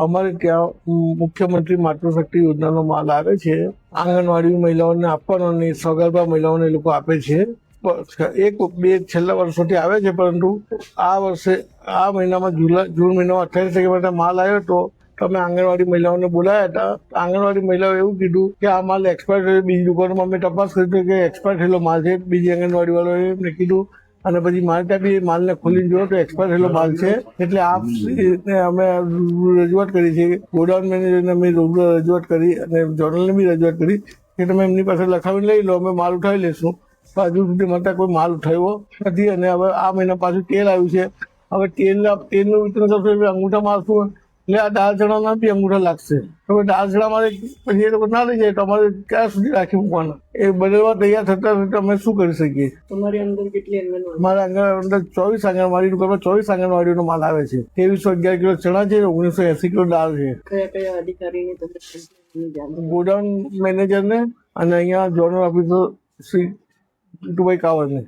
અમારે ત્યાં મુખ્યમંત્રી માતૃશક્તિ યોજનાનો માલ આવે છે, આંગણવાડી મહિલાઓને આપવાનો અને સગર્ભા મહિલાઓને એ લોકો આપે છે. એક બે છેલ્લા વર્ષોથી આવે છે, પરંતુ આ વર્ષે આ મહિનામાં જૂન મહિનામાં 28 તારીખ માટે માલ આવ્યો હતો. અમે આંગણવાડી મહિલાઓને બોલાયા હતા. આંગણવાડી મહિલાઓ એવું કીધું કે આ માલ એક્સપાયર થયો. બીજી દુકાનોમાં અમે તપાસ કરી કે એક્સપાયર થયેલો માલ છે. બીજી આંગણવાડી વાળાએ એમને કીધું અને પછી મારે ત્યાં બી માલને ખોલીને જોયો તો એક્સપાયર થયેલો માલ છે. એટલે આપને અમે રજૂઆત કરી છે. ગોડાઉન મેનેજરને અમે રજૂઆત કરી અને જોનલને બી રજૂઆત કરી કે તમે એમની પાસે લખાવીને લઈ લો, અમે માલ ઉઠાવી લઈશું. હજુ સુધી મારે કોઈ માલ ઉઠાવ્યો નથી. અને હવે આ મહિના પાછું તેલ આવ્યું છે. હવે તેલનું વિતરણ કરશો એટલે અંગૂઠા મારશું, એટલે આ દાળ ચણાના બી અંગૂઠા લાગશે. હવે દાળ ચણા મારે પછી એ લોકો ના લઈ જાય તો અમારે ક્યાં સુધી રાખી મૂકવાના? એ બદલવા તૈયાર થતા અમે શું કરી શકીએ? તમારી અંદર કેટલી આંગણવાડી? મારા અંદર 24 આંગણવાડી દુકાનમાં 24 આંગણવાડીનો માલ આવે છે. 2311 કિલો ચણા છે, 1980 કિલો દાળ છે. કયા કયા અધિકારીને તમે ગોડાઉન મેનેજરને અને અહીંયા ઝોનલ ઓફિસર શ્રી જીતુભાઈ કાવરને.